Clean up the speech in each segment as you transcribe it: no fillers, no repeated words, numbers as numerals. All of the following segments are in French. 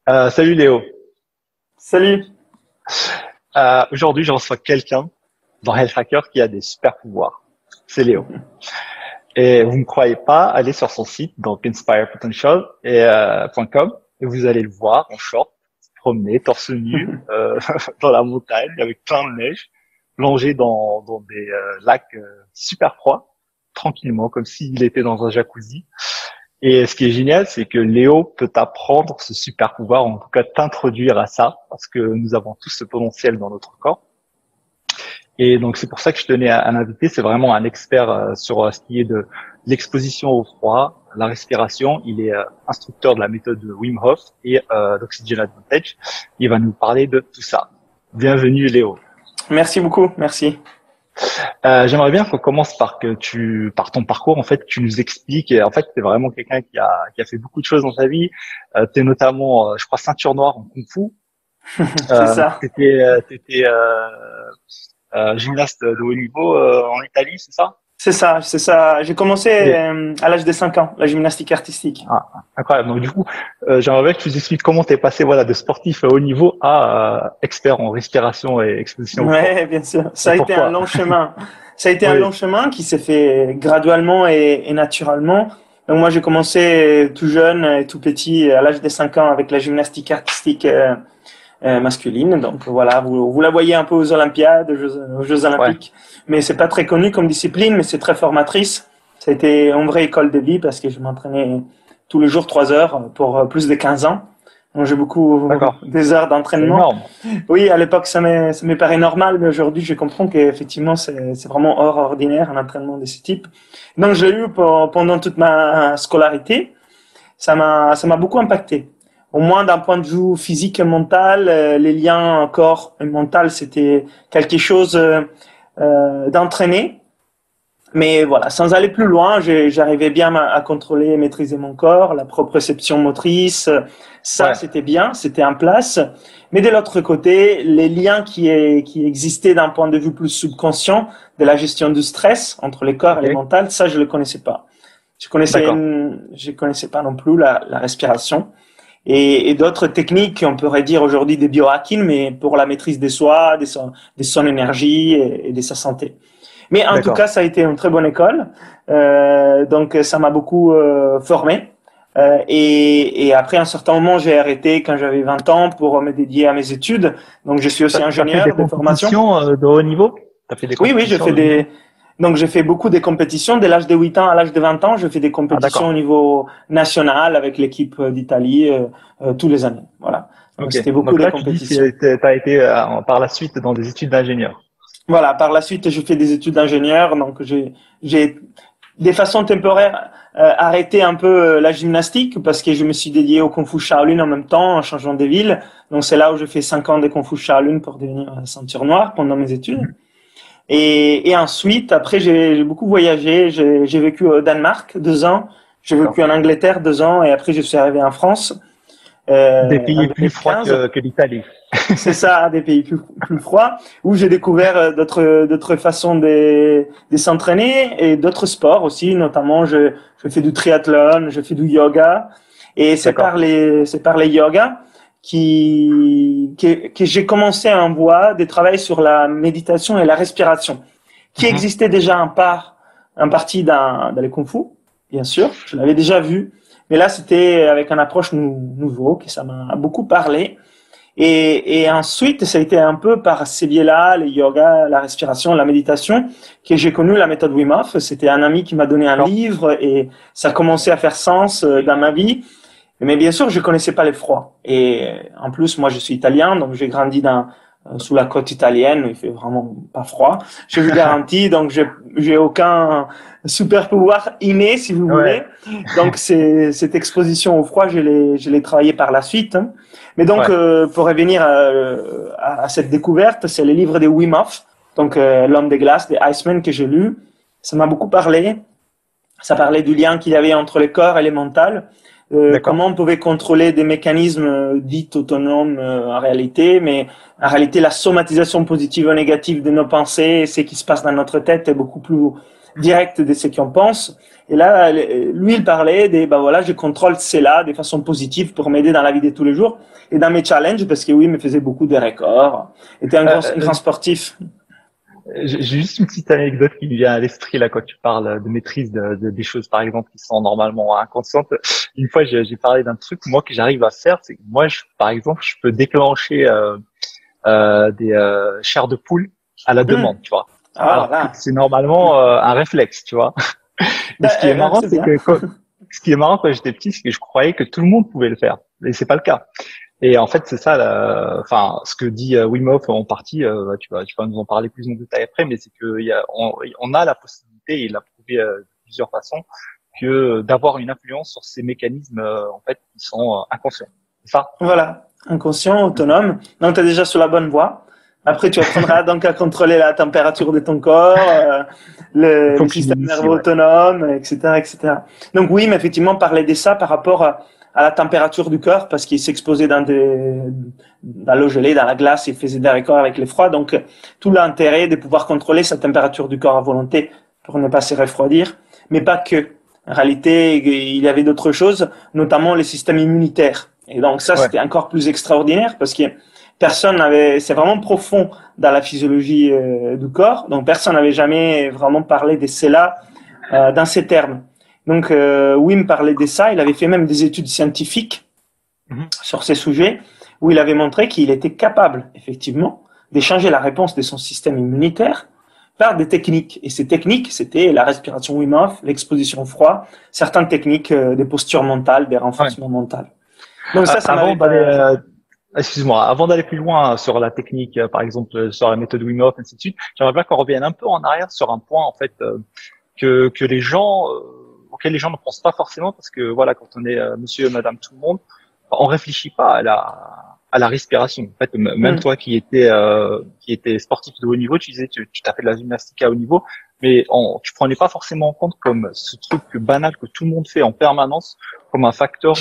Salut Léo. Salut. Aujourd'hui, je reçois quelqu'un dans Health Hacker qui a des super pouvoirs. C'est Léo. Et vous ne croyez pas, allez sur son site, donc inspirepotential.com, et vous allez le voir en short, se promener torse nu dans la montagne avec plein de neige, plongé dans des lacs super froids, tranquillement, comme s'il était dans un jacuzzi. Et ce qui est génial, c'est que Léo peut t'apprendre ce super pouvoir, en tout cas t'introduire à ça, parce que nous avons tous ce potentiel dans notre corps. Et donc c'est pour ça que je tenais à l'inviter. C'est vraiment un expert sur ce qui est de l'exposition au froid, la respiration. Il est instructeur de la méthode de Wim Hof et d'Oxygen Advantage. Il va nous parler de tout ça. Bienvenue Léo. Merci beaucoup. Merci. J'aimerais bien qu'on commence par ton parcours. En fait, tu nous expliques. Et en fait, t'es vraiment quelqu'un qui a fait beaucoup de choses dans sa vie. T'es notamment, je crois, ceinture noire en kung-fu. C'est ça. T'étais gymnaste de haut niveau en Italie, c'est ça? C'est ça. C'est ça. J'ai commencé Et- à l'âge de 5 ans, la gymnastique artistique. ah, incroyable. Donc du coup, j'aimerais bien que tu nous expliques comment t'es passé voilà de sportif à haut niveau à expert en respiration et exposition au froid. Ouais, bien sûr. Ça Et a été un pourquoi? long chemin. Ça a été un Oui, long chemin qui s'est fait graduellement et naturellement. Donc moi, j'ai commencé tout jeune et tout petit, à l'âge de 5 ans, avec la gymnastique artistique masculine. Donc voilà, vous la voyez un peu aux Olympiades, aux Jeux ouais, Olympiques, mais c'est pas très connu comme discipline, mais c'est très formatrice. Ça a été une vraie école de vie parce que je m'entraînais tous les jours 3 heures pour plus de 15 ans. Donc j'ai beaucoup d'accord. des heures C'est d'entraînement. énorme. Oui, à l'époque ça me paraît normal, mais aujourd'hui je comprends qu'effectivement c'est vraiment hors ordinaire un entraînement de ce type. Donc je l'ai eu pendant toute ma scolarité. Ça m'a beaucoup impacté. Au moins d'un point de vue physique et mental, les liens corps et mental, c'était quelque chose d'entraîné. Mais voilà, sans aller plus loin, j'arrivais bien à contrôler et maîtriser mon corps, la proprioception motrice. Ça, Ouais, c'était bien, c'était en place. Mais de l'autre côté, les liens qui existaient d'un point de vue plus subconscient de la gestion du stress entre les corps et ok, les mentales, ça, je le connaissais pas. d'accord. Je connaissais pas non plus la respiration et d'autres techniques qu'on pourrait dire aujourd'hui des biohacking, mais pour la maîtrise de soi, de son énergie et de sa santé. Mais en tout D'accord. cas, ça a été une très bonne école. Donc, ça m'a beaucoup formé. Et après un certain moment, j'ai arrêté quand j'avais 20 ans pour me dédier à mes études. Donc, je suis aussi T'as fait des ingénieur de formation. compétitions de haut niveau? T'as fait des Oui, oui, compétitions de haut niveau? donc j'ai fait beaucoup de compétitions. Dès l'âge de 8 ans à l'âge de 20 ans, je fais des Ah, compétitions au d'accord. niveau national avec l'équipe d'Italie tous les années. Voilà. Donc, Ok. c'était beaucoup Donc de là, tu dis compétitions. que t'as été par la suite dans des études d'ingénieur. Voilà. Par la suite, je fais des études d'ingénieur. Donc, j'ai des façons temporaires arrêté un peu la gymnastique parce que je me suis dédié au Kung Fu Shaolin en même temps en changeant de ville. Donc, c'est là où j'ai fait 5 ans de Kung Fu Shaolin pour devenir ceinture noire pendant mes études. Mhm. Et ensuite, après, j'ai beaucoup voyagé. J'ai vécu au Danemark 2 ans. J'ai D'accord. vécu en Angleterre 2 ans. Et après, je suis arrivé en France Des en pays plus froids 2015. que l'Italie. C'est ça, des pays plus froids, où j'ai découvert d'autres façons de s'entraîner et d'autres sports aussi. Notamment, je fais du triathlon, je fais du yoga. Et D'accord. c'est par les yoga que j'ai commencé à en voir des travaux sur la méditation et la respiration, qui Mhm. existait déjà en partie dans les Kung Fu, bien sûr. Je l'avais déjà vu. Mais là, c'était avec une approche nouveau, que ça m'a beaucoup parlé. Et ensuite, ça a été un peu par ces biais-là, le yoga, la respiration, la méditation, que j'ai connu la méthode Wim Hof. C'était un ami qui m'a donné un D'accord. livre et ça a commencé à faire sens dans ma vie. Mais bien sûr, je connaissais pas les froids. Et en plus, moi, je suis italien, donc j'ai grandi sous la côte italienne où il fait vraiment pas froid. Je vous garantis, donc j'ai aucun super pouvoir inné, si vous voulez. Ouais. Donc cette exposition au froid, je l'ai travaillé par la suite, hein. Mais donc, Ouais. pour revenir à cette découverte, c'est le livre de Wim Hof, donc L'homme des glaces, de Iceman, que j'ai lu. Ça m'a beaucoup parlé. Ça parlait du lien qu'il y avait entre le corps et le mental. D'accord. Comment on pouvait contrôler des mécanismes dits autonomes en réalité, mais en réalité, la somatisation positive ou négative de nos pensées, ce qui se passe dans notre tête est beaucoup plus direct de ce qu'on pense. Et là, lui, il parlait des, bah voilà, je contrôle cela de façon positive pour m'aider dans la vie de tous les jours et dans mes challenges parce que oui, il me faisait beaucoup de records. Il était un grand sportif. J'ai juste une petite anecdote qui me vient à l'esprit là quand tu parles de maîtrise des choses par exemple qui sont normalement inconscientes. Une fois j'ai parlé d'un truc moi que j'arrive à faire, c'est que moi par exemple je peux déclencher des chairs de poule à la demande, tu vois. Alors Voilà. que c'est normalement un réflexe, tu vois. Et ce qui est marrant, c'est que ce qui est marrant quand j'étais petit, c'est que je croyais que tout le monde pouvait le faire, et c'est pas le cas. Et en fait, c'est ça, enfin, ce que dit Wim Hof en partie. Tu vas nous en parler plus en détail après, mais c'est que on a la possibilité, et il l'a prouvé de plusieurs façons, que d'avoir une influence sur ces mécanismes en fait qui sont inconscients. C'est ça. Voilà, inconscient, autonome. Donc, tu es déjà sur la bonne voie. Après, tu apprendras donc à contrôler la température de ton corps, le système nerveux autonome, etc., etc. Donc oui, mais effectivement, parler de ça par rapport à la température du corps, parce qu'il s'exposait dans l'eau gelée, dans la glace, il faisait des records avec le froid. Donc, tout l'intérêt de pouvoir contrôler sa température du corps à volonté pour ne pas se refroidir, mais pas que. En réalité, il y avait d'autres choses, notamment les systèmes immunitaires. Et donc ça, c'était encore plus extraordinaire parce que personne n'avait, c'est vraiment profond dans la physiologie du corps. Donc personne n'avait jamais vraiment parlé de cela dans ces termes. Donc Wim parlait de ça. Il avait fait même des études scientifiques sur ces sujets où il avait montré qu'il était capable, effectivement, d'échanger la réponse de son système immunitaire par des techniques. Et ces techniques, c'était la respiration Wim Hof, l'exposition au froid, certaines techniques des postures mentales, des renforcements mentaux. Donc ça avant d'aller, excuse-moi, avant d'aller plus loin sur la technique, par exemple sur la méthode Wim Hof, ainsi de suite, j'aimerais bien qu'on revienne un peu en arrière sur un point en fait que les gens auquel les gens ne pensent pas forcément parce que voilà, quand on est monsieur, madame, tout le monde, on réfléchit pas à la respiration. En fait, même toi qui étais sportif de haut niveau, tu disais tu t'as fait de la gymnastique à haut niveau, mais tu prenais pas forcément en compte comme ce truc banal que tout le monde fait en permanence comme un facteur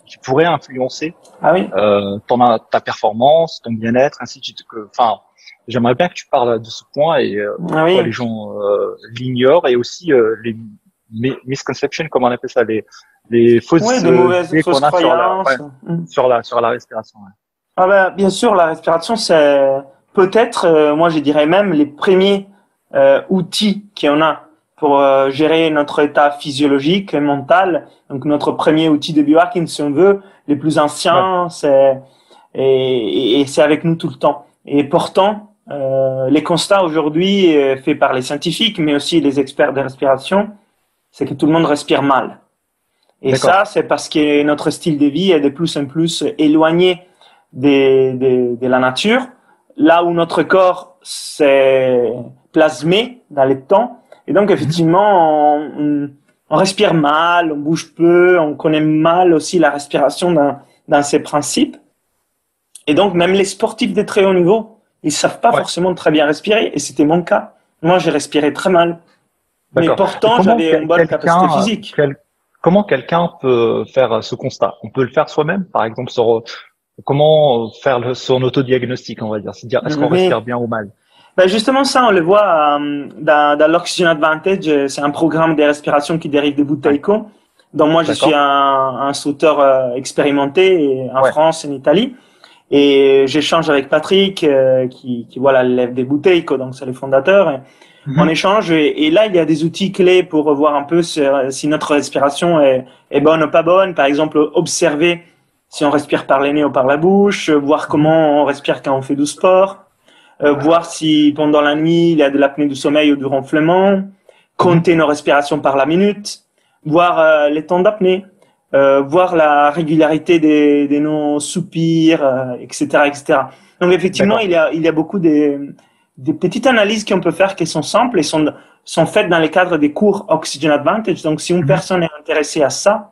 qui pourrait influencer ta performance, ton bien-être, ainsi de suite. Enfin, j'aimerais bien que tu parles de ce point et pourquoi les gens l'ignorent et aussi les misconceptions, comment on appelle ça, les fausses idées qu'on a sur la respiration. Ouais. Ah ben, bien sûr, la respiration, c'est peut-être, moi je dirais même, les premiers outils qu'on a pour gérer notre état physiologique et mental. Donc notre premier outil de biohacking, si on veut, les plus anciens, et c'est avec nous tout le temps. Et pourtant, les constats aujourd'hui faits par les scientifiques, mais aussi les experts de respiration, c'est que tout le monde respire mal. Et ça, c'est parce que notre style de vie est de plus en plus éloigné de la nature, là où notre corps s'est plasmé dans le temps. Et donc, effectivement, on respire mal, on bouge peu, on connaît mal aussi la respiration dans ses principes. Et donc, même les sportifs de très haut niveau, ils savent pas forcément très bien respirer. Et c'était mon cas. Moi, j'ai respiré très mal. Mais pourtant, j'avais une bonne capacité physique. Comment quelqu'un peut faire ce constat? On peut le faire soi-même, par exemple, comment faire son autodiagnostic, on va dire. C'est-à-dire, est-ce qu'on respire bien ou mal? Ben justement, ça, on le voit dans l'Oxygen Advantage. C'est un programme de respiration qui dérive de Buteyko. Donc moi, je suis un sauteur expérimenté en France et en Italie. Et j'échange avec Patrick, qui voilà, l'élève des Buteyko, donc c'est le fondateur. On échange et là, il y a des outils clés pour voir un peu si notre respiration est bonne ou pas bonne. Par exemple, observer si on respire par le nez ou par la bouche, voir comment on respire quand on fait du sport, voir si pendant la nuit, il y a de l'apnée du sommeil ou du ronflement, compter nos respirations par la minute, voir les temps d'apnée, voir la régularité de nos soupirs, etc., etc. Donc effectivement, il y a beaucoup des petites analyses qu'on peut faire qui sont simples et sont faites dans le cadre des cours Oxygen Advantage. Donc, si une personne est intéressée à ça,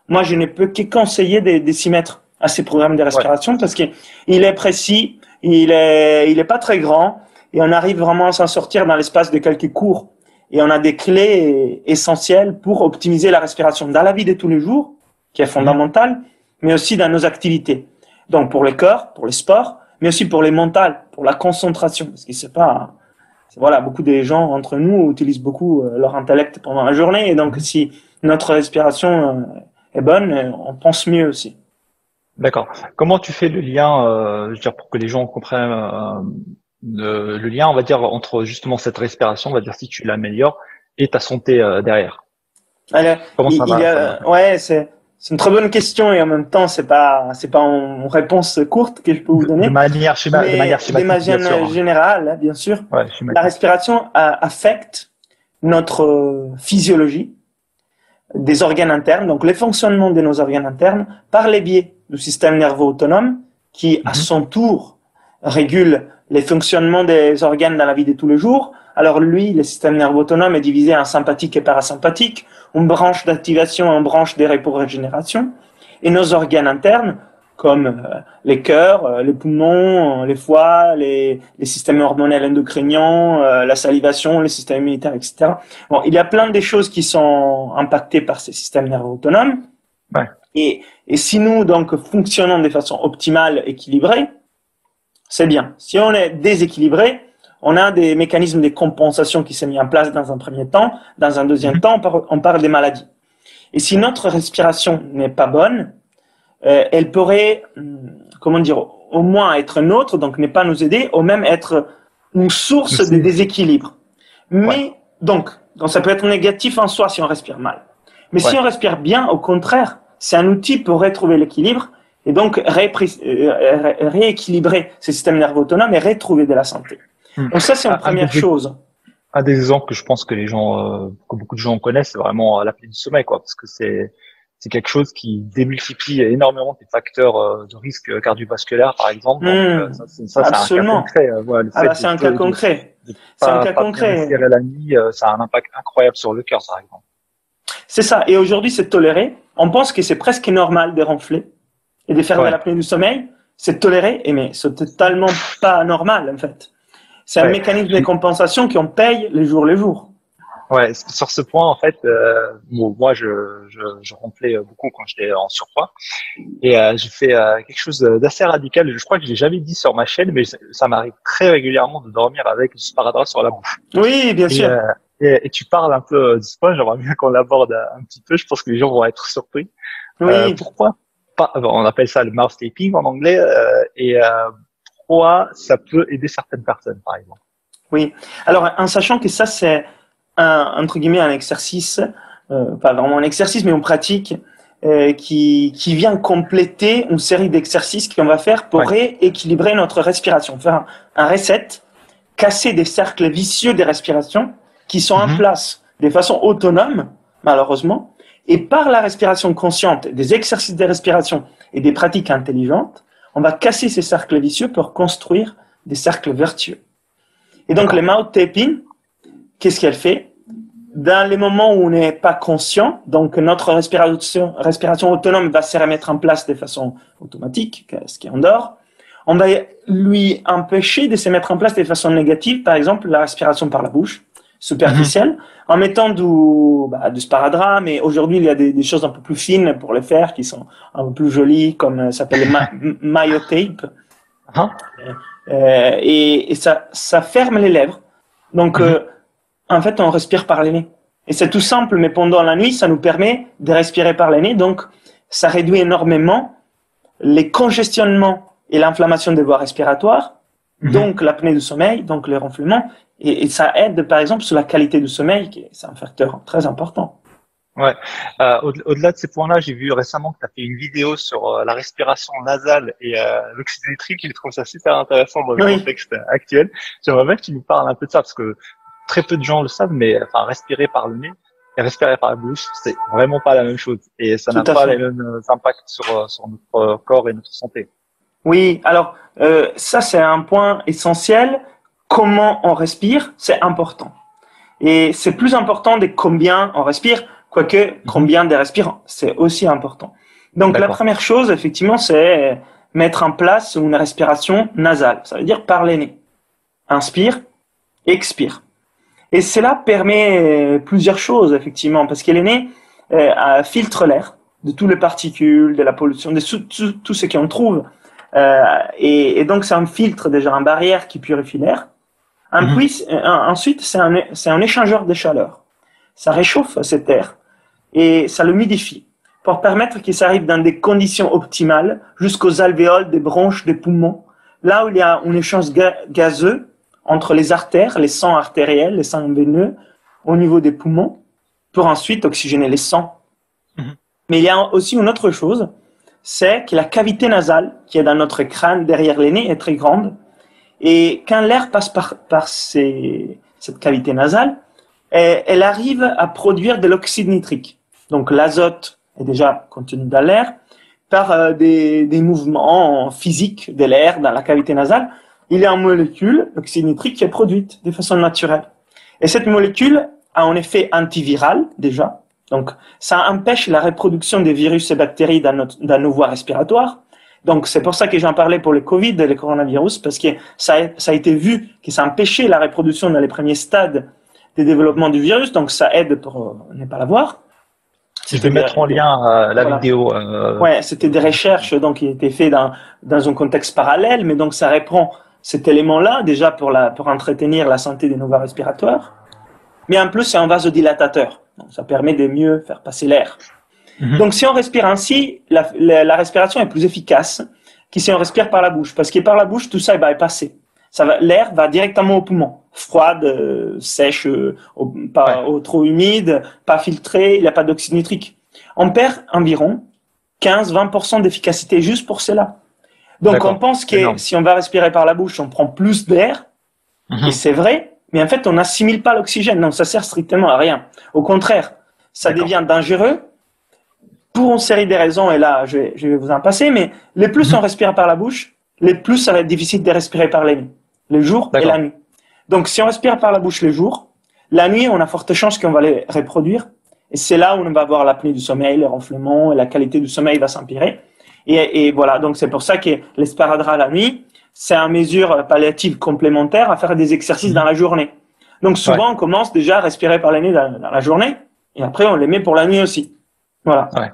moi, je ne peux que conseiller de s'y mettre à ces programmes de respiration parce qu'il est précis, il est pas très grand et on arrive vraiment à s'en sortir dans l'espace de quelques cours. Et on a des clés essentielles pour optimiser la respiration dans la vie de tous les jours, qui est fondamentale, mais aussi dans nos activités. Donc, pour le corps, pour le sport, mais aussi pour les mentales, pour la concentration, parce que c'est pas voilà, beaucoup des gens entre nous utilisent beaucoup leur intellect pendant la journée. Et donc, si notre respiration est bonne, on pense mieux aussi. D'accord. Comment tu fais le lien, je veux dire, pour que les gens comprennent le lien, on va dire, entre justement cette respiration, on va dire, si tu l'améliores, et ta santé derrière. Alors, Comment ça va? ouais, c'est une très bonne question et en même temps, c'est pas une réponse courte que je peux vous De donner. manière Mais de manière de schématique, bien sûr. manière générale, hein, bien sûr, Ouais, la schématique. respiration affecte notre physiologie des organes internes, donc les fonctionnements de nos organes internes, par les biais du système nerveux autonome, qui à Mhm. son tour régule les fonctionnements des organes dans la vie de tous les jours. Alors lui, le système nerveux autonome est divisé en sympathique et parasympathique, une branche d'activation et une branche d'arrêt pour régénération. Et nos organes internes, comme les cœurs, les poumons, les foies, les systèmes hormonaux endocriniens, la salivation, le système immunitaire, etc. Bon, il y a plein de choses qui sont impactées par ces systèmes nerveux autonomes. Ouais. Et si nous, donc, fonctionnons de façon optimale, équilibrée, c'est bien. Si on est déséquilibré, on a des mécanismes de compensation qui sont mis en place dans un premier temps. Dans un deuxième Mhm. temps, on parle des maladies. Et si notre respiration n'est pas bonne, elle pourrait, comment dire, au moins être neutre, donc ne pas nous aider, ou même être une source de Aussi. déséquilibre. Ouais. Mais donc ça peut être négatif en soi si on respire mal. Mais si Ouais. on respire bien, au contraire, c'est un outil pour retrouver l'équilibre et donc rééquilibrer ce système nerveux autonome et retrouver de la santé. Hmm. Donc ça, c'est une Un première des, chose. un des exemples que je pense que les gens, que beaucoup de gens connaissent, c'est vraiment l'apnée du sommeil, quoi, parce que c'est quelque chose qui démultiplie énormément des facteurs de risque cardiovasculaire, par exemple. Donc c'est un cas Absolument. concret. Voilà, le Ah fait là, c'est un cas concret. de C'est un cas pas bien concret. respirer la nuit, ça a un impact incroyable sur le cœur, par exemple. C'est ça. Et aujourd'hui, c'est toléré. On pense que c'est presque normal de ronfler et de faire de Ouais. l'apnée du sommeil. C'est toléré, mais c'est totalement pas normal, en fait. C'est un Ouais. mécanisme de compensation qu'on paye les jours. Ouais, sur ce point, en fait, moi, je ronflais beaucoup quand j'étais en surpoids, et j'ai fait quelque chose d'assez radical. Je crois que je l'ai jamais dit sur ma chaîne, mais ça m'arrive très régulièrement de dormir avec du sparadrap sur la bouche. Oui, bien Et, sûr. euh, et tu parles un peu de ce point. J'aimerais bien qu'on l'aborde un petit peu. Je pense que les gens vont être surpris. Oui, Pourquoi pas, on appelle ça le mouth taping en anglais, pourquoi ça peut aider certaines personnes, par exemple. oui. Alors, en sachant que ça, c'est entre guillemets un exercice, pas vraiment un exercice, mais une pratique qui vient compléter une série d'exercices qu'on va faire pour Ouais. rééquilibrer notre respiration, faire un reset, casser des cercles vicieux des respirations qui sont en Mhm. place de façon autonome, malheureusement, et par la respiration consciente, des exercices de respiration et des pratiques intelligentes, on va casser ces cercles vicieux pour construire des cercles vertueux. Et donc, le D'accord. mouth tapping, qu'est-ce qu'elle fait? Dans les moments où on n'est pas conscient, donc notre respiration autonome va se remettre en place de façon automatique, ce qui endort, on va lui empêcher de se mettre en place de façon négative, par exemple la respiration par la bouche, Mhm. superficielle, en mettant du sparadrap, mais aujourd'hui il y a des choses un peu plus fines pour le faire, qui sont un peu plus jolies, comme ça s'appelle le myotape, Hein. et ça ferme les lèvres. Donc, Mhm. en fait, on respire par le nez. Et c'est tout simple, mais pendant la nuit, ça nous permet de respirer par le nez. Donc, ça réduit énormément les congestionnements et l'inflammation des voies respiratoires, Mhm. donc l'apnée du sommeil, donc le ronflement. Et ça aide, par exemple, sur la qualité du sommeil, qui c'est un facteur très important. Ouais. Au-delà de ces points-là, j'ai vu récemment que tu as fait une vidéo sur la respiration nasale et l'oxymétrie, qui je trouve ça super intéressant dans le Oui, contexte actuel. J'aimerais bien que tu nous parles un peu de ça, parce que très peu de gens le savent, mais enfin, respirer par le nez et respirer par la bouche, c'est vraiment pas la même chose. Et ça tout n'a à pas les fait. mêmes impacts sur notre corps et notre santé. Oui, alors ça c'est un point essentiel. Comment on respire, c'est important. Et c'est plus important de combien on respire, quoique Mhm. combien de respirants, c'est aussi important. Donc la D'accord. première chose, effectivement, c'est mettre en place une respiration nasale. Ça veut dire par les nez. Inspire, expire. Et cela permet plusieurs choses, effectivement, parce que les nez filtrent l'air de toutes les particules, de la pollution, de tout ce qu'on trouve. Et donc, c'est un filtre, déjà, une barrière qui purifie l'air. Mhm. Ensuite, c'est un échangeur de chaleur. Ça réchauffe cet air et ça l'humidifie pour permettre qu'il s'arrive dans des conditions optimales jusqu'aux alvéoles des bronches des poumons, là où il y a un échange gazeux entre les artères, les sangs artériels, les sangs veineux, au niveau des poumons, pour ensuite oxygéner les sangs. Mhm. Mais il y a aussi une autre chose, c'est que la cavité nasale, qui est dans notre crâne derrière les nez, est très grande. Et quand l'air passe par cette cavité nasale, elle arrive à produire de l'oxyde nitrique. Donc l'azote est déjà contenu dans l'air par des mouvements physiques de l'air dans la cavité nasale. Il y a une molécule, l'oxyde nitrique, qui est produite de façon naturelle. Et cette molécule a un effet antiviral déjà. Donc ça empêche la reproduction des virus et bactéries dans nos voies respiratoires. Donc c'est pour ça que j'en parlais pour le Covid et le coronavirus, parce que ça a été vu que ça empêchait la reproduction dans les premiers stades des développements du virus, donc ça aide pour ne pas l'avoir. Je vais mettre en lien la Voilà. vidéo. Ouais, c'était des recherches donc qui étaient faites dans un contexte parallèle, mais donc ça reprend cet élément-là déjà pour entretenir la santé des nos voies respiratoires. Mais en plus, c'est un vasodilatateur, donc ça permet de mieux faire passer l'air. Mhm. Donc si on respire ainsi, la respiration est plus efficace que si on respire par la bouche, parce que par la bouche, tout ça est bypassé. L'air va directement au poumon, froide, sèche, pas trop humide, pas filtré, il n'y a pas d'oxyde nitrique. On perd environ 15-20% d'efficacité juste pour cela. Donc on pense que si on va respirer par la bouche, on prend plus d'air, et c'est vrai, mais en fait on n'assimile pas l'oxygène, donc ça sert strictement à rien. Au contraire, ça devient dangereux pour une série de raisons, et là je vais vous en passer, mais les plus on respire par la bouche, les plus ça va être difficile de respirer par les nuits, le jour et la nuit. Donc si on respire par la bouche le jour, la nuit on a forte chance qu'on va les reproduire, et c'est là où on va avoir l'apnée du sommeil, le ronflement, et la qualité du sommeil va s'empirer. Et voilà, donc c'est pour ça que l'esparadrap la nuit, c'est une mesure palliative complémentaire à faire des exercices dans la journée. Donc souvent on commence déjà à respirer par les nuits dans la journée, et après on les met pour la nuit aussi. Voilà. Ouais.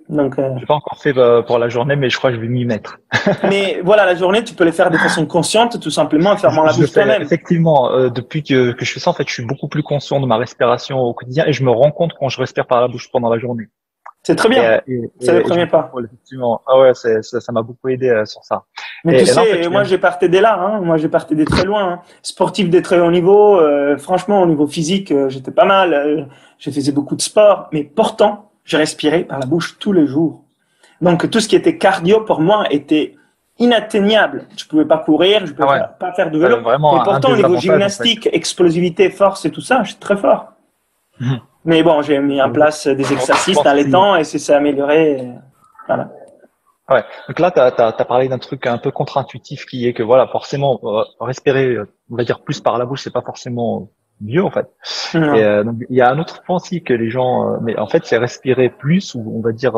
Donc, j'ai pas encore fait pour la journée, mais je crois que je vais m'y mettre. Mais voilà, la journée, tu peux les faire de façon consciente, tout simplement, en fermant la bouche toi-même. Effectivement, depuis que je fais ça, en fait, je suis beaucoup plus conscient de ma respiration au quotidien et je me rends compte quand je respire par la bouche pendant la journée. C'est très bien. C'est le premier pas. Effectivement. Ah ouais, ça m'a beaucoup aidé sur ça. Mais tu sais, moi, j'ai parté dès là. Hein. Moi, j'ai parté dès très loin. Hein. Sportif de très haut niveau. Franchement, au niveau physique, j'étais pas mal. Je faisais beaucoup de sport. Mais pourtant, je respirais par la bouche tous les jours. Donc, tout ce qui était cardio, pour moi, était inatteignable. Je pouvais pas courir, je pouvais pas faire de vélo. Mais pourtant, au niveau gymnastique, en fait, explosivité, force et tout ça, je suis très fort. Mais bon, j'ai mis en place des exercices dans les temps et c'est s'est amélioré. Voilà. Ouais. Donc là, t'as parlé d'un truc un peu contre-intuitif qui est que voilà, forcément, respirer, on va dire plus par la bouche, c'est pas forcément mieux en fait. Et donc il y a un autre point aussi que les gens, mais en fait, c'est respirer plus ou on va dire,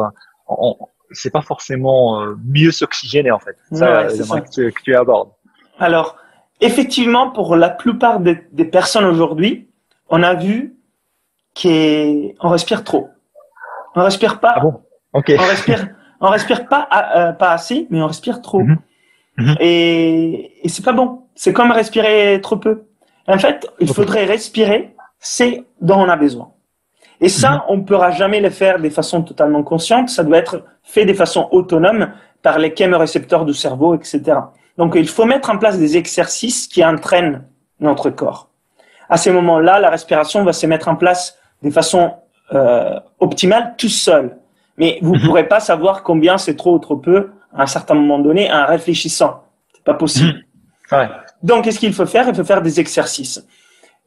c'est pas forcément mieux s'oxygéner en fait. Ça, j'aimerais que tu abordes. Alors, effectivement, pour la plupart des personnes aujourd'hui, on a vu qu'on respire trop. On respire pas. Ah bon? Ok. On respire pas assez, mais on respire trop. Et c'est pas bon. C'est comme respirer trop peu. En fait, il faudrait respirer ce dont on a besoin. Et ça, on ne pourra jamais le faire de façon totalement consciente. Ça doit être fait de façon autonome par les chémorécepteurs du cerveau, etc. Donc, il faut mettre en place des exercices qui entraînent notre corps. À ces moments-là, la respiration va se mettre en place de façon optimale tout seul. Mais vous ne pourrez pas savoir combien c'est trop ou trop peu à un certain moment donné en réfléchissant. C'est pas possible. Donc, qu'est-ce qu'il faut faire? Il faut faire des exercices.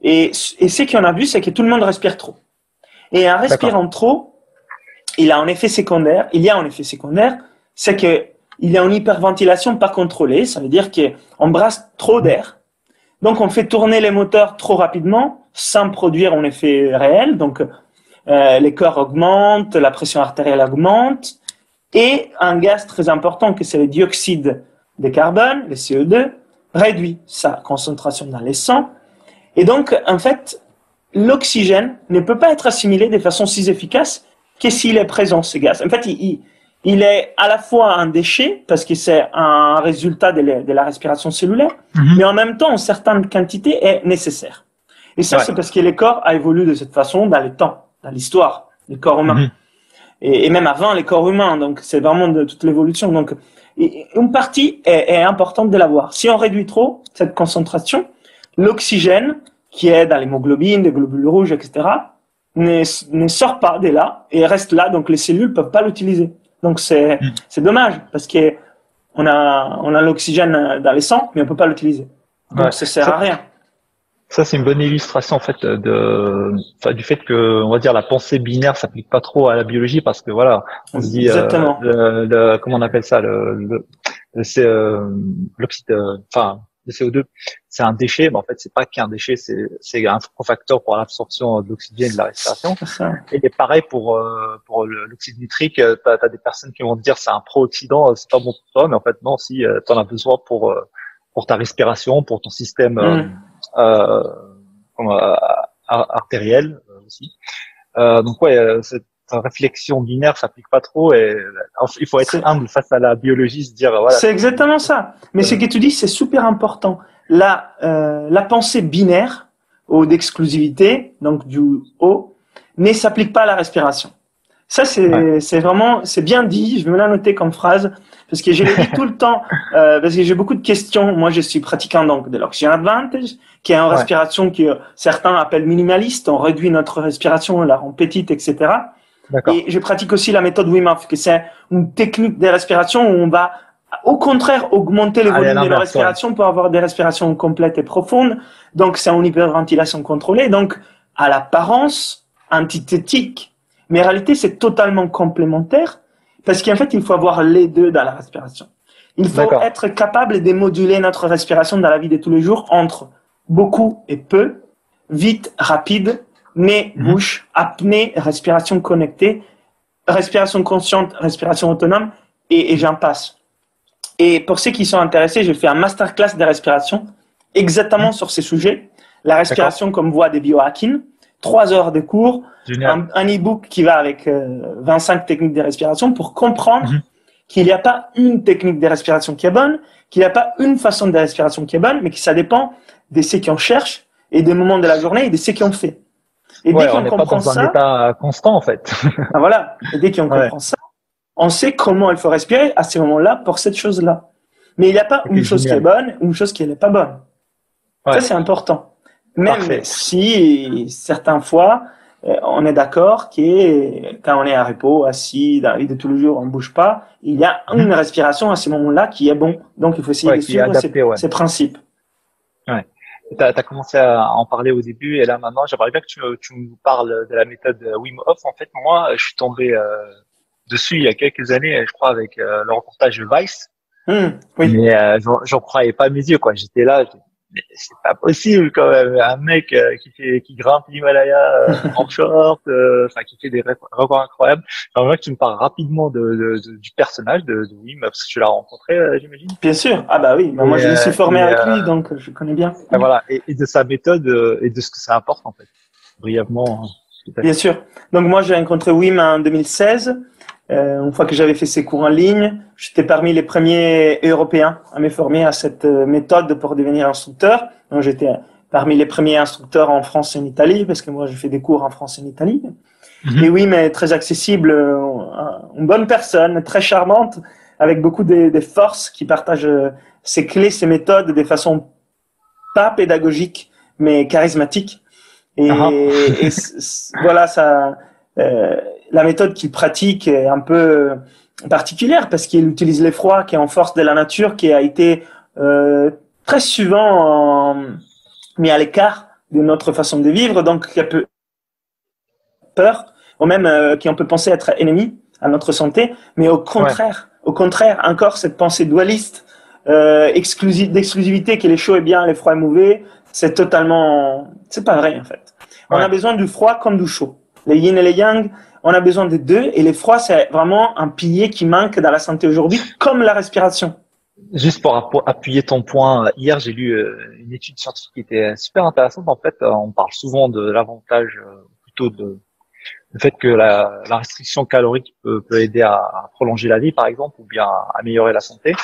Et ce qu'on a vu, c'est que tout le monde respire trop. Et en respirant trop, il y a un effet secondaire, c'est qu'il y a une hyperventilation pas contrôlée, ça veut dire qu'on brasse trop d'air, donc on fait tourner les moteurs trop rapidement sans produire un effet réel, donc les cœurs augmentent, la pression artérielle augmente, et un gaz très important que c'est le dioxyde de carbone, le CO2, réduit sa concentration dans les sangs, et donc en fait, l'oxygène ne peut pas être assimilé de façon si efficace que s'il est présent, ce gaz. En fait, il il est à la fois un déchet, parce que c'est un résultat de la respiration cellulaire, mais en même temps, en certaines quantités, est nécessaire. Et ça, c'est parce que le corps a évolué de cette façon dans le temps, dans l'histoire, le corps humain. Et même avant les corps humains, donc c'est vraiment de toute l'évolution. Donc, une partie est importante de l'avoir. Si on réduit trop cette concentration, l'oxygène, qui est dans l'hémoglobine, les globules rouges, etc., ne sort pas de là et reste là, donc les cellules peuvent pas l'utiliser. Donc c'est dommage parce que on a l'oxygène dans les sangs, mais on peut pas l'utiliser. Donc ça sert à rien. Ça, c'est une bonne illustration en fait du fait que, on va dire, la pensée binaire s'applique pas trop à la biologie parce que voilà, on se dit comment on appelle ça, c'est l'oxyde, enfin le CO2, c'est un déchet, mais en fait c'est pas qu'un déchet, c'est un cofacteur pour l'absorption de l'oxygène et de la respiration. Et pareil pour l'oxyde nitrique, t'as des personnes qui vont te dire c'est un pro-oxydant, c'est pas bon pour toi, mais en fait non, si t'en as besoin pour ta respiration, pour ton système artériel aussi. Donc cette réflexion binaire s'applique pas trop et il faut être humble face à la biologie, se dire voilà. C'est exactement ça. Mais ce que tu dis, c'est super important. La pensée binaire ou d'exclusivité, donc du O, ne s'applique pas à la respiration. Ça, c'est vraiment, c'est bien dit. Je vais me la noter comme phrase parce que je le dis tout le temps, parce que j'ai beaucoup de questions. Moi, je suis pratiquant donc de l'Oxygen Advantage, qui est une respiration que certains appellent minimaliste. On réduit notre respiration, on la rend petite, etc. Et je pratique aussi la méthode Wim Hof, que c'est une technique de respiration où on va, au contraire, augmenter le volume de la respiration pour avoir des respirations complètes et profondes. Donc, c'est une hyperventilation contrôlée. Donc, à l'apparence antithétique, mais en réalité, c'est totalement complémentaire parce qu'en fait, il faut avoir les deux dans la respiration. Il faut être capable de moduler notre respiration dans la vie de tous les jours entre beaucoup et peu, vite, rapide, nez, bouche, apnée, respiration connectée, respiration consciente, respiration autonome, et j'en passe. Et pour ceux qui sont intéressés, j'ai fait un masterclass de respiration exactement sur ces sujets. La respiration comme voie de biohacking, 3 heures de cours, un e-book qui va avec 25 techniques de respiration pour comprendre qu'il n'y a pas une technique de respiration qui est bonne, qu'il n'y a pas une façon de respiration qui est bonne, mais que ça dépend de ceux qui en cherchent et des moments de la journée et de ceux qui en fait. Et dès qu'on comprend ça, un état constant en fait. Ben voilà. Et dès qu'on comprend ça, on sait comment il faut respirer à ces moments-là pour cette chose-là. Mais il n'y a pas une chose qui est bonne, une chose qui n'est pas bonne. Ça c'est important. Même si certaines fois, on est d'accord que quand on est à repos, assis, dans la vie de tous les jours, on ne bouge pas, il y a une respiration à ce moment-là qui est bon. Donc il faut essayer de suivre ces principes. Ouais. Tu as commencé à en parler au début et là maintenant, j'aimerais bien que tu nous parles de la méthode Wim Hof. En fait, moi, je suis tombé dessus il y a quelques années, je crois, avec le reportage de Vice. Mais j'en croyais pas mes yeux, quoi. J'étais là, mais c'est pas possible quand même. Un mec qui grimpe l'Himalaya en short, qui fait des records incroyables. J'aimerais bien que tu me parles rapidement du personnage de Wim, parce que tu l'as rencontré, j'imagine. Bien sûr. Ah bah oui. Moi, je me suis formé avec lui, donc je connais bien. Voilà. Et de sa méthode et de ce que ça apporte en fait. Brièvement. Bien sûr. Donc moi, j'ai rencontré Wim en 2016. Une fois que j'avais fait ces cours en ligne, j'étais parmi les premiers Européens à me former à cette méthode pour devenir instructeur. Donc j'étais parmi les premiers instructeurs en France et en Italie, parce que moi je fais des cours en France et en Italie. Et Wim est très accessible, une bonne personne, très charmante, avec beaucoup de force, qui partage ses clés, ses méthodes de façon pas pédagogique, mais charismatique. Et voilà, ça. La méthode qu'il pratique est un peu particulière parce qu'il utilise l'effroi qui est en force de la nature, qui a été très souvent mis à l'écart de notre façon de vivre, donc qui a peu peur, ou même qui on peut penser être ennemi à notre santé, mais au contraire, encore cette pensée dualiste, d'exclusivité, que les chaud est bien, les froid est mauvais, c'est pas vrai en fait. On a besoin du froid comme du chaud. Les yin et les yang, on a besoin des deux, et l'effroi, c'est vraiment un pilier qui manque dans la santé aujourd'hui, comme la respiration. Juste pour appuyer ton point, hier j'ai lu une étude scientifique qui était super intéressante. En fait, on parle souvent de l'avantage plutôt de le fait que la restriction calorique peut aider à prolonger la vie, par exemple, ou bien à améliorer la santé.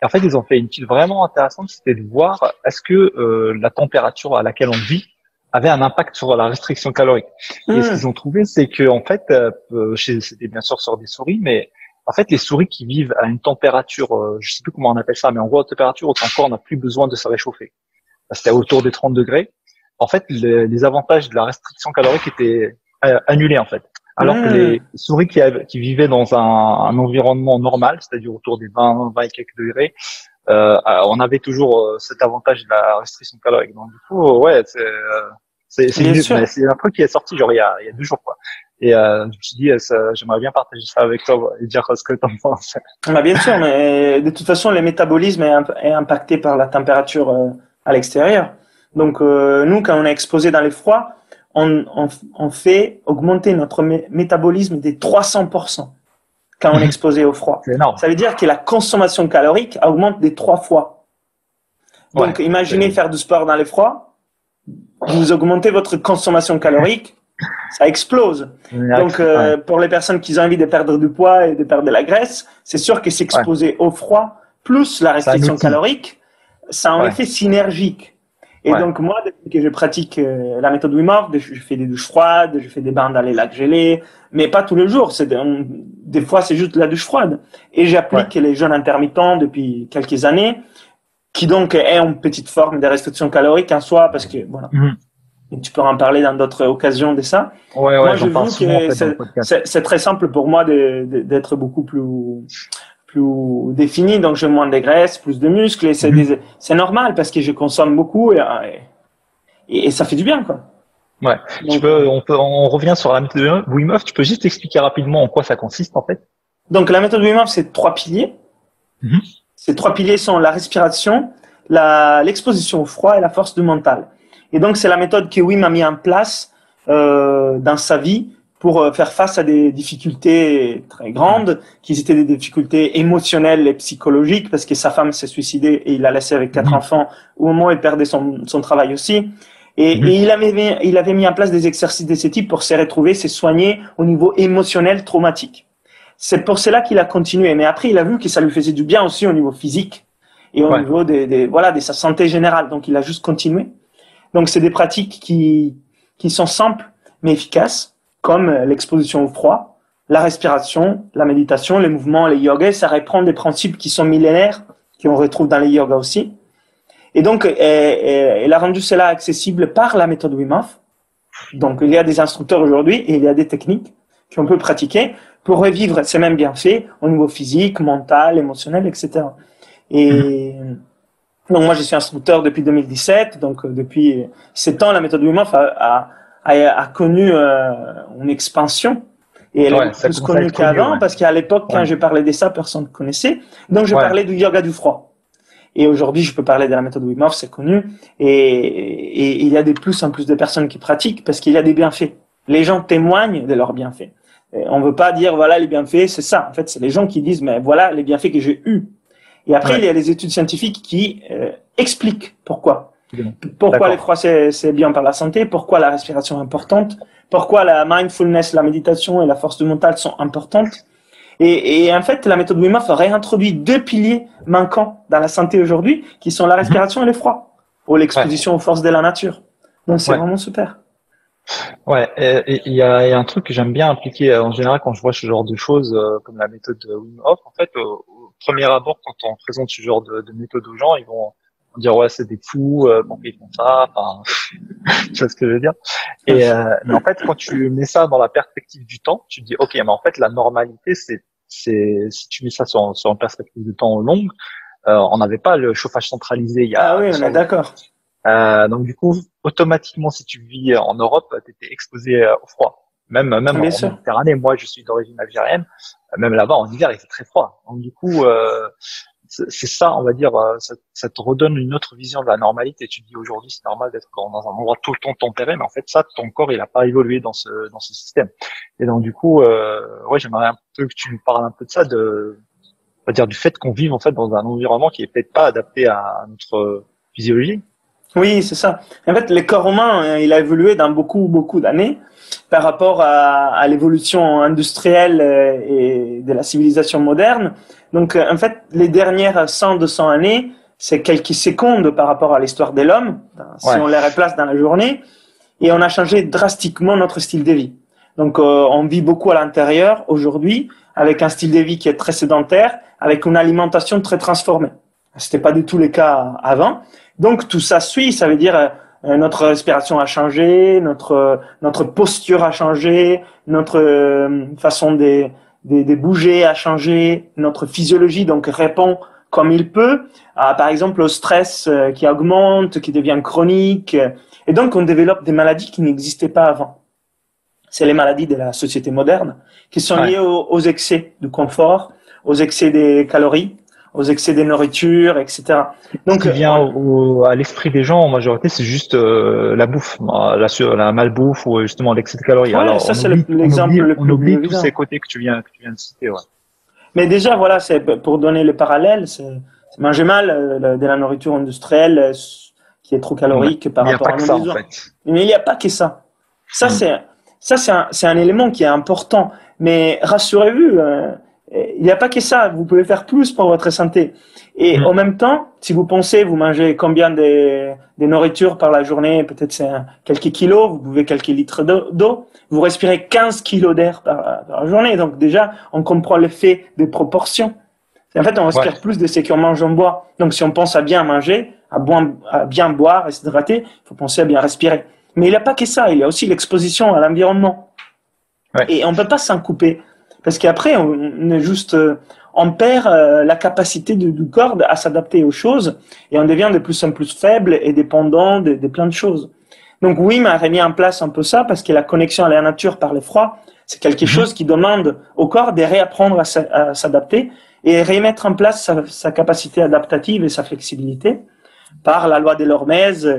Et en fait, ils ont fait une étude vraiment intéressante, c'était de voir est-ce que la température à laquelle on vit avait un impact sur la restriction calorique. Et ce qu'ils ont trouvé, c'est que en fait, c'était bien sûr sur des souris, mais en fait, les souris qui vivent à une température, je sais plus comment on appelle ça, mais en gros, à température où ton corps n'a plus besoin de se réchauffer. C'était autour des 30 degrés. En fait, les avantages de la restriction calorique étaient annulés, en fait. Alors que les souris qui vivaient dans un environnement normal, c'est-à-dire autour des 20 et quelques degrés, on avait toujours cet avantage de la restriction calorique. Donc, du coup, ouais, c'est un truc qui est sorti genre il y a 2 jours, quoi. Et je me suis dit, j'aimerais bien partager ça avec toi et dire ce que tu en penses. Bah, bien sûr, mais de toute façon, le métabolisme est impacté par la température à l'extérieur. Donc, nous, quand on est exposé dans les froids, on fait augmenter notre métabolisme des 300% quand on est exposé au froid. C'est énorme. Ça veut dire que la consommation calorique augmente des 3 fois. Donc, imaginez faire du sport dans les froids, vous augmentez votre consommation calorique, ça explose. Donc, pour les personnes qui ont envie de perdre du poids et de perdre de la graisse, c'est sûr que s'exposer au froid plus la restriction calorique, ça a un effet synergique. Et donc, moi, depuis que je pratique la méthode Wim Hof, je fais des douches froides, je fais des bains dans les lacs gelés, mais pas tous les jours. Des fois, c'est juste la douche froide. Et j'applique les jeûnes intermittents depuis quelques années, qui donc est une petite forme de restriction calorique en soi, parce que, voilà. Et tu peux en parler dans d'autres occasions de ça. Moi, je vois que c'est très simple pour moi d'être beaucoup plus défini, donc je moins de graisse, plus de muscles, et c'est normal parce que je consomme beaucoup et ça fait du bien, quoi. Ouais. Donc, on revient sur la méthode Wim Hof. Tu peux juste expliquer rapidement en quoi ça consiste, en fait? Donc, la méthode Wim Hof, c'est 3 piliers. Ces 3 piliers sont la respiration, l'exposition au froid et la force du mental. Et donc, c'est la méthode que Wim a mis en place dans sa vie pour faire face à des difficultés très grandes, qui étaient des difficultés émotionnelles et psychologiques, parce que sa femme s'est suicidée et il l'a laissé avec 4 enfants, au moment où il perdait son travail aussi. Et il avait mis en place des exercices de ce type pour se retrouver, se soigner au niveau émotionnel traumatique. C'est pour cela qu'il a continué. Mais après, il a vu que ça lui faisait du bien aussi au niveau physique et au niveau de sa santé générale. Donc, il a juste continué. Donc, c'est des pratiques qui sont simples, mais efficaces, comme l'exposition au froid, la respiration, la méditation, les mouvements, les yogas. Ça reprend des principes qui sont millénaires, qu'on retrouve dans les yogas aussi. Et donc, elle a rendu cela accessible par la méthode Wim Hof. Donc, il y a des instructeurs aujourd'hui et il y a des techniques qu'on peut pratiquer pour revivre ces mêmes bienfaits au niveau physique, mental, émotionnel, etc. Et donc, moi, je suis instructeur depuis 2017. Donc, depuis 7 ans, la méthode Wim Hof a connu une expansion. Et elle est plus connue qu'avant parce qu'à l'époque, quand je parlais de ça, personne ne connaissait. Donc, je parlais du yoga du froid. Et aujourd'hui, je peux parler de la méthode Wim Hof, c'est connu. Et il y a de plus en plus de personnes qui pratiquent parce qu'il y a des bienfaits. Les gens témoignent de leurs bienfaits. Et on veut pas dire, voilà, les bienfaits, c'est ça. En fait, c'est les gens qui disent, mais voilà les bienfaits que j'ai eus. Et après, il y a les études scientifiques qui expliquent pourquoi. Pourquoi les froids, c'est bien pour la santé, pourquoi la respiration est importante, pourquoi la mindfulness, la méditation et la force du mental sont importantes. Et en fait, la méthode Wim Hof a réintroduit 2 piliers manquants dans la santé aujourd'hui, qui sont la respiration et le froid, ou l'exposition aux forces de la nature. Donc, c'est vraiment super. Ouais, et il y a un truc que j'aime bien appliquer en général quand je vois ce genre de choses, comme la méthode Wim Hof. En fait, au premier abord, quand on présente ce genre de méthode aux gens, ils vont dire ouais, c'est des fous, pourquoi ils font ça, enfin, tu vois ce que je veux dire. Et mais en fait, quand tu mets ça dans la perspective du temps, tu te dis ok, mais en fait, la normalité, c'est si tu mets ça sur une perspective de temps longue, on n'avait pas le chauffage centralisé il y a. Ah oui, on est d'accord. Donc du coup, automatiquement, si tu vis en Europe, tu étais exposé au froid. Même en Méditerranée, moi je suis d'origine algérienne, même là-bas en hiver il fait très froid. Donc du coup, c'est ça, on va dire, ça te redonne une autre vision de la normalité. Tu te dis aujourd'hui c'est normal d'être dans un endroit tout le temps tempéré, mais en fait ça, ton corps il a pas évolué dans ce système. Et donc du coup, ouais, j'aimerais un peu que tu nous parles un peu de ça, on va dire du fait qu'on vive en fait dans un environnement qui est peut-être pas adapté à notre physiologie. Oui, c'est ça. En fait, le corps humain, il a évolué dans beaucoup d'années par rapport à l'évolution industrielle et de la civilisation moderne. Donc, en fait, les dernières 100, 200 années, c'est quelques secondes par rapport à l'histoire de l'homme, si Ouais, on les replace dans la journée, et on a changé drastiquement notre style de vie. Donc, on vit beaucoup à l'intérieur aujourd'hui, avec un style de vie qui est très sédentaire, avec une alimentation très transformée. C'était pas du tout le cas avant. Donc tout ça suit, ça veut dire notre respiration a changé, notre posture a changé, notre façon de bouger a changé, notre physiologie donc répond comme il peut, par exemple au stress qui augmente, qui devient chronique, et donc on développe des maladies qui n'existaient pas avant. C'est les maladies de la société moderne qui sont ouais. liées aux excès de confort, aux excès des calories, aux excès des nourritures, etc. Ce Donc, qui vient à l'esprit des gens en majorité, c'est juste la bouffe, la malbouffe ou justement l'excès de calories. ouais, Alors ça c'est l'exemple le on plus oublie tous évident. ces côtés que tu viens de citer. Ouais. Mais déjà, voilà, c'est pour donner le parallèle, c'est manger mal de la nourriture industrielle qui est trop Ouais. calorique par Mais il n'y a rapport pas à que nos ça en besoins. fait. Mais il n'y a pas que ça. Ça, Hmm. c'est c'est un élément qui est important. Mais rassurez-vous, il n'y a pas que ça. Vous pouvez faire plus pour votre santé. Et Hmm. en même temps, si vous pensez, vous mangez combien de nourriture par la journée, peut-être c'est quelques kilos, vous buvez quelques litres d'eau, vous respirez 15 kilos d'air par la journée. Donc déjà, on comprend l'effet des proportions. En fait, on Ouais. respire plus de ce qu'on mange, on boit. Donc si on pense à bien manger, à bien boire et s'hydrater, il faut penser à bien respirer. Mais il n'y a pas que ça, il y a aussi l'exposition à l'environnement. Ouais. Et on ne peut pas s'en couper. Parce qu'après, on est juste, on perd la capacité du corps à s'adapter aux choses et on devient de plus en plus faible et dépendant de plein de choses. Donc oui, mais on a mis en place un peu ça parce que la connexion à la nature par le froid, c'est quelque Mhm. chose qui demande au corps de réapprendre à s'adapter et remettre en place sa capacité adaptative et sa flexibilité par la loi de l'Hormèse,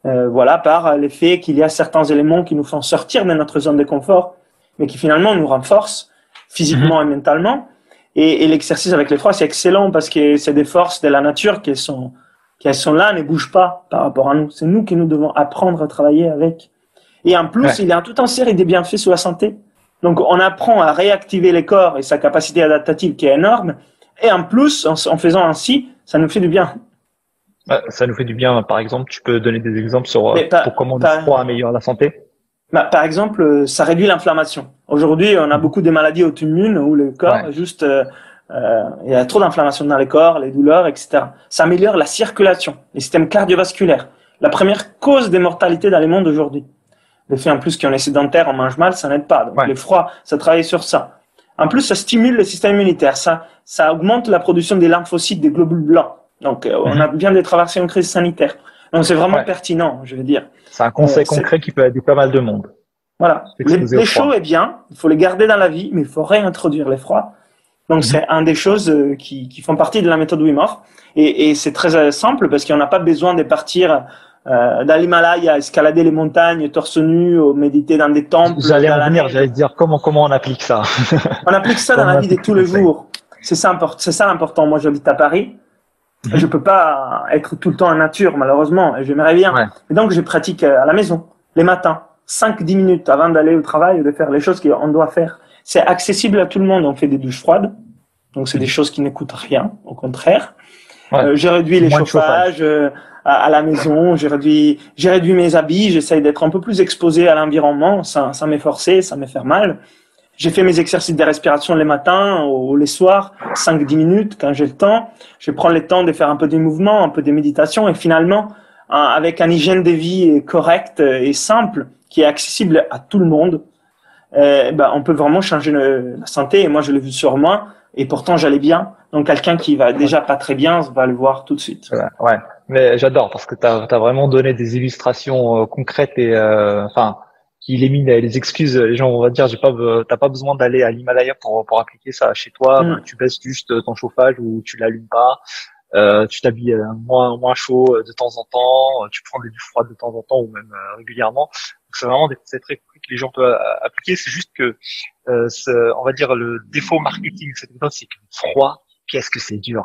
voilà, par l'effet qu'il y a certains éléments qui nous font sortir de notre zone de confort, mais qui finalement nous renforcent Mhm. physiquement et mentalement. Et l'exercice avec les froids, c'est excellent parce que c'est des forces de la nature qui sont là, ne bougent pas par rapport à nous. C'est nous qui nous devons apprendre à travailler avec. Et en plus, Ouais. il y a tout un série de bienfaits sur la santé. Donc, on apprend à réactiver les corps et sa capacité adaptative qui est énorme. Et en plus, en faisant ainsi, ça nous fait du bien. Ça nous fait du bien. Par exemple, tu peux donner des exemples sur Mais pour comment le froid améliore la santé? par exemple, ça réduit l'inflammation. Aujourd'hui, on a Mhm. beaucoup de maladies auto-immunes où le Ouais. corps, juste, il y a trop d'inflammation dans le corps, les douleurs, etc. Ça améliore la circulation, les systèmes cardiovasculaires. La première cause des mortalités dans le monde aujourd'hui. Le fait en plus qu'on est sédentaire, on mange mal, ça n'aide pas. Donc Ouais. le froid, ça travaille sur ça. En plus, ça stimule le système immunitaire. Ça augmente la production des lymphocytes, des globules blancs. Donc on a Mhm. bien de traverser une crise sanitaire. Donc c'est vraiment Ouais. pertinent, je veux dire. C'est un conseil C'est concret qui peut aider pas mal de monde. voilà. S'exposer au Les chauds froid. est bien, il faut les garder dans la vie, mais il faut réintroduire les froids. Donc Mhm. c'est un des choses qui font partie de la méthode Wim Hof. Et c'est très simple parce qu'on n'a pas besoin de partir dans l'Himalaya, escalader les montagnes, torse nu, ou méditer dans des temples, J'allais dans en la venir, neige. j'allais te dire comment on applique ça. On applique ça dans Comment la on vie de applique tous ces les conseils. jours. C'est ça l'important. Moi, j'habite à Paris. Je Mhm. peux pas être tout le temps en nature, malheureusement, et j'aimerais bien. Ouais. Et donc, je pratique à la maison, les matins, 5-10 minutes avant d'aller au travail ou de faire les choses qu'on doit faire. C'est accessible à tout le monde. On fait des douches froides. Donc, c'est des Mhm. choses qui ne coûtent rien, au contraire. Ouais. J'ai réduit les Moins de chauffage. chauffages à la maison. J'ai réduit mes habits. J'essaye d'être un peu plus exposé à l'environnement sans m'efforcer, sans me faire mal. J'ai fait mes exercices de respiration les matins ou les soirs, 5-10 minutes quand j'ai le temps. Je prends le temps de faire un peu de mouvement, un peu de méditation et finalement, avec un hygiène de vie correct et simple qui est accessible à tout le monde, on peut vraiment changer la santé. Et moi, je l'ai vu sur moi et pourtant j'allais bien. Donc quelqu'un qui va Ouais. déjà pas très bien va le voir tout de suite. Voilà. Ouais. Mais j'adore parce que t'as vraiment donné des illustrations concrètes et enfin qui éliminent les excuses. Les gens vont dire t'as pas besoin d'aller à l'Himalaya pour appliquer ça chez toi. Ben, Mm. tu baisses juste ton chauffage ou tu l'allumes pas. Tu t'habilles moins chaud de temps en temps. Tu prends des douches froides de temps en temps ou même régulièrement. Donc c'est vraiment des conseils très cool que les gens peuvent appliquer. C'est juste que on va dire le défaut marketing de cette méthode, c'est que le froid, qu'est-ce que c'est dur.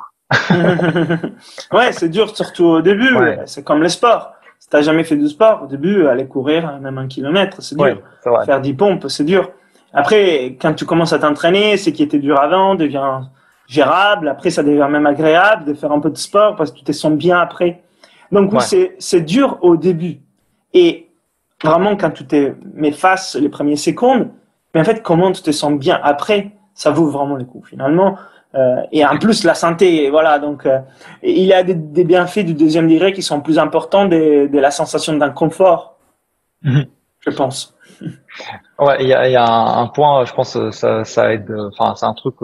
Ouais, c'est dur surtout au début. Ouais. C'est comme le sport. Si t'as jamais fait de sport, au début, aller courir même 1 kilomètre, c'est dur. Ouais, c'est vrai. Faire 10 pompes, c'est dur. Après, quand tu commences à t'entraîner, ce qui était dur avant devient gérable. Après, ça devient même agréable de faire un peu de sport parce que tu te sens bien après. Donc oui, c'est dur au début. Et vraiment, quand tu te mets face les premières secondes, mais en fait, comment tu te sens bien après, ça vaut vraiment le coup finalement. Et en plus, la santé, voilà. Donc, il y a des bienfaits du deuxième degré qui sont plus importants de la sensation d'inconfort, je pense. Ouais, il y a un point, je pense, ça aide. Enfin, c'est un truc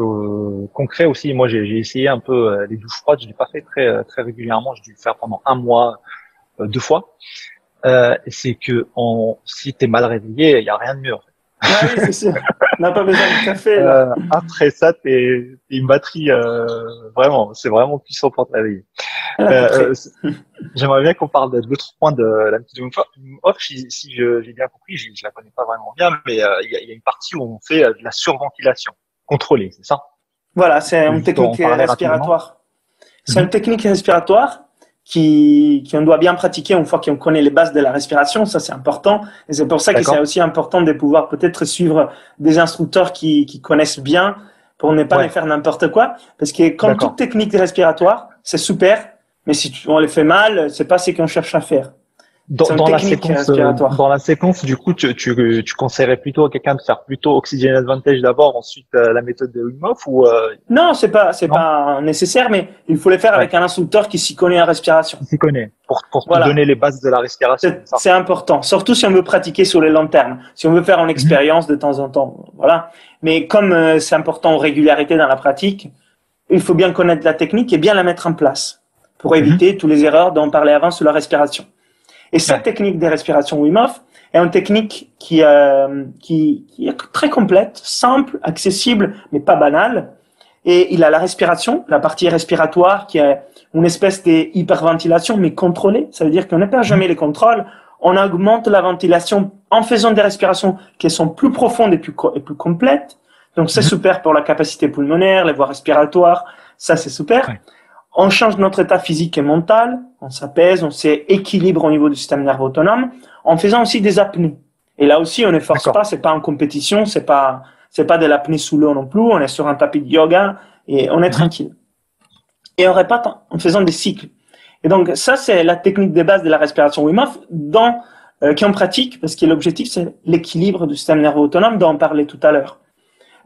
concret aussi. Moi, j'ai essayé un peu les douches froides. Je l'ai pas fait très régulièrement. J'ai dû le faire pendant un mois, 2 fois. C'est que si t'es mal réveillé, il y a rien de mieux. En fait. Ah oui, c'est sûr. On n'a pas besoin de café, là. Après ça, t'es une batterie, vraiment, c'est vraiment puissant pour te réveiller. J'aimerais bien qu'on parle de l'autre point de la méthode Wim Hof. Si j'ai bien compris, je la connais pas vraiment bien, mais il y a une partie où on fait de la surventilation contrôlée, c'est ça? Voilà, c'est une technique respiratoire. C'est une technique respiratoire qu'on doit bien pratiquer une fois qu'on connaît les bases de la respiration. Ça, c'est important. Et c'est pour ça que c'est aussi important de pouvoir peut-être suivre des instructeurs qui connaissent bien pour ne pas faire n'importe quoi. Parce que comme toute technique respiratoire, c'est super. Mais si on les fait mal, c'est pas ce qu'on cherche à faire. Dans la séquence, du coup, tu conseillerais plutôt à quelqu'un de faire plutôt Oxygen Advantage d'abord, ensuite la méthode de Wim Hof ou Non, c'est pas nécessaire, mais il faut les faire avec un instructeur qui s'y connaît en respiration. Qui s'y connaît pour te donner les bases de la respiration. C'est important, surtout si on veut pratiquer sur les longs termes, si on veut faire une expérience de temps en temps, voilà. Mais comme c'est important en régularité dans la pratique, il faut bien connaître la technique et bien la mettre en place pour éviter toutes les erreurs dont on parlait avant sur la respiration. Et cette technique de respiration Wim Hof est une technique qui est très complète, simple, accessible, mais pas banale. Et il a la respiration, la partie respiratoire qui est une espèce d'hyperventilation, mais contrôlée. Ça veut dire qu'on ne perd jamais les contrôles. On augmente la ventilation en faisant des respirations qui sont plus profondes et plus complètes. Donc, c'est super pour la capacité pulmonaire, les voies respiratoires. Ça, c'est super. Ouais. On change notre état physique et mental, on s'apaise, on s'équilibre au niveau du système nerveux autonome, en faisant aussi des apnées. Et là aussi, on ne force pas, c'est pas en compétition, c'est pas de l'apnée sous l'eau non plus, on est sur un tapis de yoga et on est tranquille. Et on répète en faisant des cycles. Et donc, ça, c'est la technique de base de la respiration Wim Hof qu'on pratique, parce que l'objectif, c'est l'équilibre du système nerveux autonome dont on parlait tout à l'heure.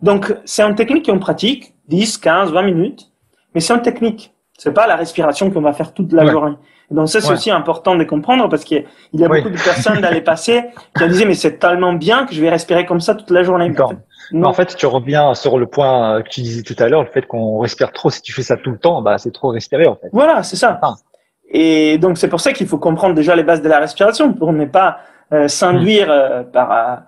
Donc, c'est une technique qu'on pratique 10, 15, 20 minutes, mais c'est une technique. C'est pas la respiration qu'on va faire toute la journée. Et donc ça, c'est aussi important de comprendre parce qu'il y a beaucoup de personnes dans les passés qui disaient mais c'est tellement bien que je vais respirer comme ça toute la journée. En fait, tu reviens sur le point que tu disais tout à l'heure, le fait qu'on respire trop. Si tu fais ça tout le temps, bah c'est trop respirer en fait. Voilà, c'est ça. Et donc c'est pour ça qu'il faut comprendre déjà les bases de la respiration pour ne pas s'induire par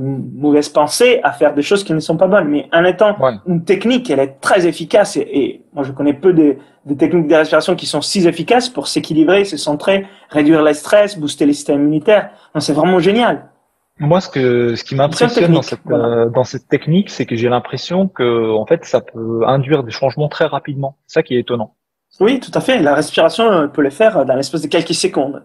mauvaise pensée à faire des choses qui ne sont pas bonnes. Mais en étant une technique, elle est très efficace et moi je connais peu de techniques de respiration qui sont si efficaces pour s'équilibrer, se centrer, réduire le stress, booster les systèmes immunitaires. Donc, c'est vraiment génial. Moi, ce qui m'impressionne dans cette technique, c'est que j'ai l'impression que en fait ça peut induire des changements très rapidement. C'est ça qui est étonnant. Oui, tout à fait. La respiration peut le faire dans l'espace de quelques secondes.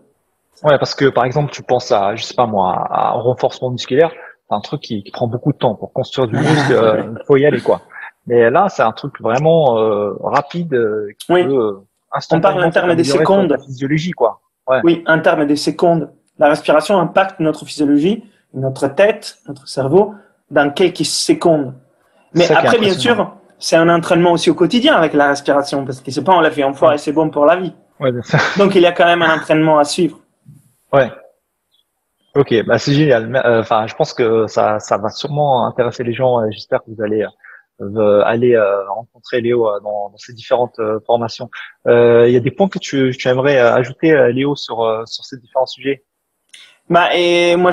Ouais, parce que par exemple, tu penses à, je sais pas moi, à renforcement musculaire, c'est un truc qui prend beaucoup de temps pour construire du muscle. Faut y aller quoi. Mais là, c'est un truc vraiment rapide qui peut instantanément. On parle en termes des secondes. La physiologie quoi. Ouais. Oui, en termes des secondes. La respiration impacte notre physiologie, notre tête, notre cerveau dans quelques secondes. Mais après, bien sûr, c'est un entraînement aussi au quotidien avec la respiration parce que c'est pas on l'a fait une fois et c'est bon pour la vie. Ouais, bien sûr. Donc il y a quand même un entraînement à suivre. Ouais. Ok, bah c'est génial. Enfin, je pense que ça va sûrement intéresser les gens. J'espère que vous allez aller rencontrer Léo dans ces différentes formations. Il y a des points que tu aimerais ajouter, Léo, sur ces différents sujets? Et moi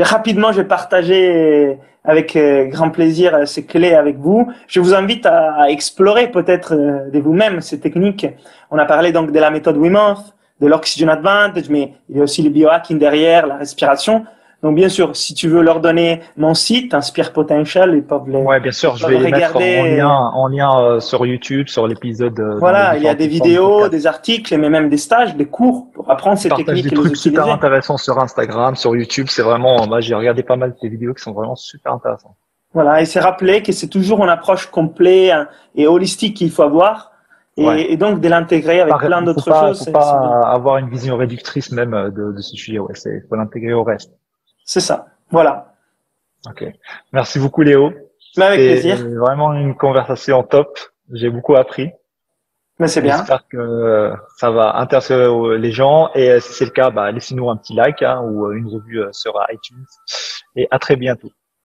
rapidement, je vais partager avec grand plaisir ces clés avec vous. Je vous invite à explorer peut-être de vous-même ces techniques. On a parlé donc de la méthode Wim Hof, de l'Oxygen Advantage, mais il y a aussi le biohacking derrière, la respiration. Donc, bien sûr, si tu veux leur donner mon site, Inspire Potential, ils peuvent Ouais, bien sûr, je vais les mettre en lien sur YouTube, sur l'épisode. Voilà, il y a des vidéos, des articles, mais même des stages, des cours pour apprendre Tu ces partages techniques des et les trucs super utiliser. intéressants sur Instagram, sur YouTube. C'est vraiment, moi, j'ai regardé pas mal de tes vidéos qui sont vraiment super intéressantes. Voilà, et c'est rappeler que c'est toujours une approche complète hein, et holistique qu'il faut avoir, Ouais. et donc de l'intégrer avec plein d'autres choses, Faut c'est bien. pas avoir une vision réductrice même de ce sujet. Ouais, faut l'intégrer au reste. C'est ça. Voilà. Ok. Merci beaucoup, Léo. Mais avec C'était plaisir. vraiment une conversation top. J'ai beaucoup appris. Mais c'est bien. J'espère que ça va intéresser les gens. Et si c'est le cas, bah, laissez-nous un petit like hein, ou une revue sur iTunes. Et à très bientôt.